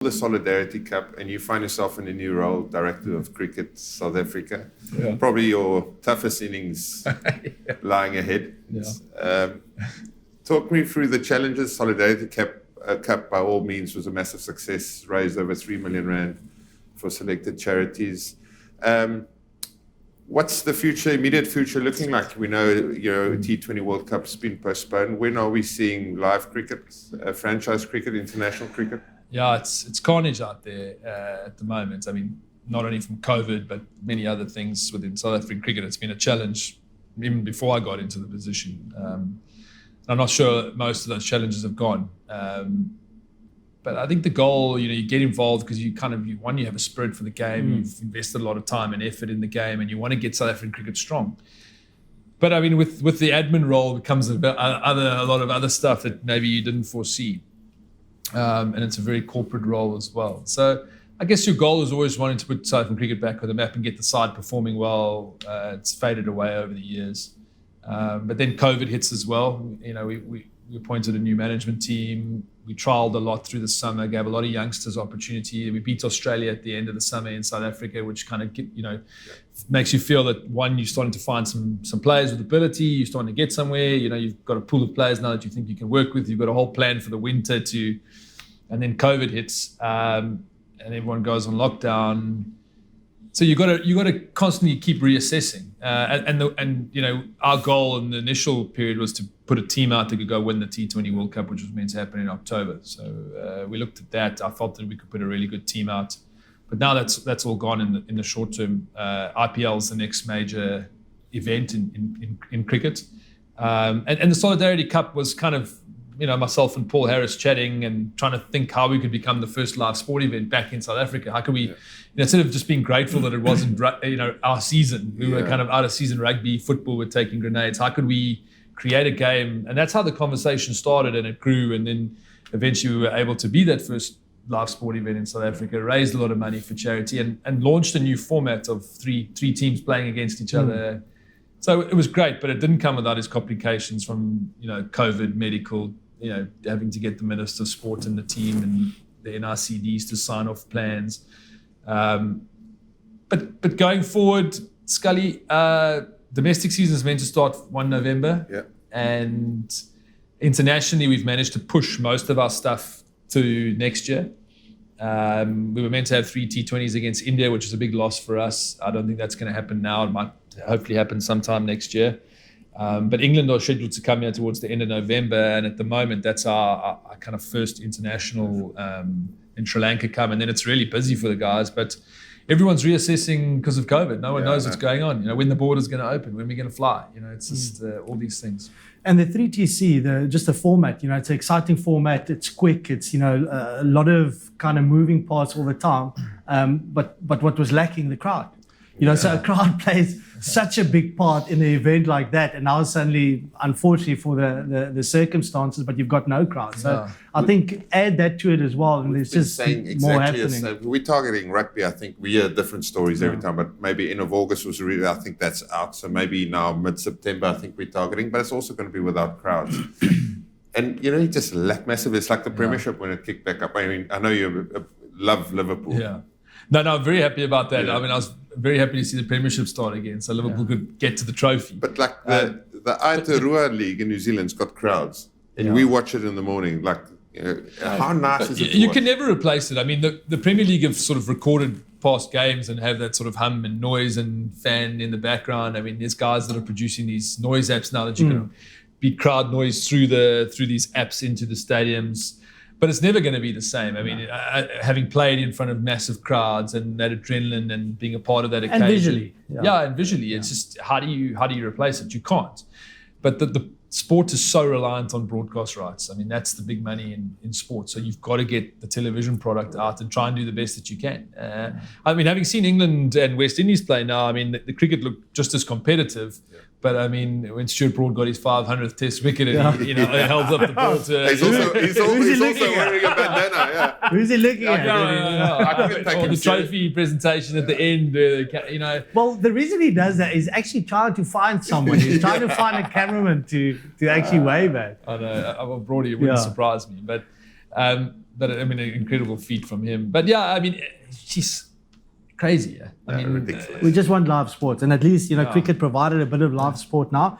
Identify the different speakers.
Speaker 1: the Solidarity Cup, and you find yourself in a new role, Director of Cricket South Africa.
Speaker 2: Yeah.
Speaker 1: Probably your toughest innings lying ahead.
Speaker 2: Yeah.
Speaker 1: Talk me through the challenges. Solidarity Cup, by all means, was a massive success, raised over 3 million rand for selected charities. What's the immediate future looking like? We know, T20 World Cup's been postponed. When are we seeing live cricket, franchise cricket, international cricket?
Speaker 2: Yeah, it's carnage out there at the moment. I mean, not only from COVID, but many other things within South African cricket. It's been a challenge even before I got into the position. I'm not sure most of those challenges have gone. But I think the goal, you get involved because you have a spirit for the game. You've invested a lot of time and effort in the game, and you want to get South African cricket strong. But I mean, with the admin role comes a lot of other stuff that maybe you didn't foresee. And it's a very corporate role as well. So I guess your goal is always wanting to put South African cricket back on the map and get the side performing well. It's faded away over the years. But then COVID hits as well. We appointed a new management team. We trialled a lot through the summer, gave a lot of youngsters opportunity. We beat Australia at the end of the summer in South Africa, which kind of, makes you feel that, one, you're starting to find some players with ability. You're starting to get somewhere. You've got a pool of players now that you think you can work with. You've got a whole plan for the winter and then COVID hits, and everyone goes on lockdown. So you got to constantly keep reassessing. And our goal in the initial period was to put a team out that could go win the T20 World Cup, which was meant to happen in October. So we looked at that. I felt that we could put a really good team out. But now that's all gone in the short term. IPL is the next major event in cricket. And the Solidarity Cup was kind of, myself and Paul Harris chatting and trying to think how we could become the first live sport event back in South Africa. How could we, instead of just being grateful that it wasn't, our season, we were kind of out of season rugby, football, we're taking grenades. How could we create a game? And that's how the conversation started, and it grew. And then eventually we were able to be that first live sport event in South Africa, raised a lot of money for charity, and launched a new format of three teams playing against each other. So it was great, but it didn't come without its complications from, COVID, medical, having to get the Minister of Sport and the team and the NRCDs to sign off plans. But going forward, Scully, domestic season is meant to start 1 November.
Speaker 1: Yeah.
Speaker 2: And internationally, we've managed to push most of our stuff to next year. We were meant to have 3 T20s against India, which is a big loss for us. I don't think that's going to happen now. It might hopefully happen sometime next year. But England are scheduled to come here towards the end of November, and at the moment that's our kind of first international in Sri Lanka come, and then it's really busy for the guys. But everyone's reassessing because of COVID. No one knows what's going on. When the border's going to open, when we're going to fly. It's just all these things.
Speaker 3: And the 3TC, just the format. It's an exciting format. It's quick. It's a lot of kind of moving parts all the time. But what was lacking, the crowd. So a crowd plays such a big part in an event like that, and now suddenly, unfortunately for the circumstances, but you've got no crowd. So I think add that to it as well, and there's just more happening.
Speaker 1: We're targeting rugby. I think we hear different stories every time, but maybe end of August was really, I think that's out. So maybe now mid-September, I think we're targeting, but it's also going to be without crowds. And you just lack massive. It's like the Premiership when it kicked back up. I mean, I know you love Liverpool.
Speaker 2: Yeah. No, I'm very happy about that. Yeah. I mean, I was very happy to see the Premiership start again, so Liverpool could get to the trophy.
Speaker 1: But like the Aotearoa League in New Zealand's got crowds, and we watch it in the morning. Like, how nice is it?
Speaker 2: You can never replace it. I mean, the Premier League have sort of recorded past games and have that sort of hum and noise and fan in the background. I mean, there's guys that are producing these noise apps now that you can beat crowd noise through these apps into the stadiums. But it's never going to be the same. I mean, having played in front of massive crowds and that adrenaline and being a part of that occasion.
Speaker 3: And visually.
Speaker 2: And visually. It's just, how do you replace it? You can't. But the sport is so reliant on broadcast rights. I mean, that's the big money in sport. So you've got to get the television product out and try and do the best that you can. I mean, having seen England and West Indies play now, I mean, the cricket looked just as competitive. But I mean, when Stuart Broad got his 500th Test wicket, and he held up the ball to.
Speaker 1: He's also wearing a bandana.
Speaker 3: Who's he looking at?
Speaker 2: Or the trophy presentation at the end.
Speaker 3: Well, the reason he does that is actually trying to find someone. He's trying to find a cameraman to actually wave at.
Speaker 2: I know. Broadie, it wouldn't surprise me, but an incredible feat from him. But yeah, I mean, she's crazy. Yeah? I mean,
Speaker 1: ridiculous.
Speaker 3: We just want live sports, and at least cricket provided a bit of live sport now.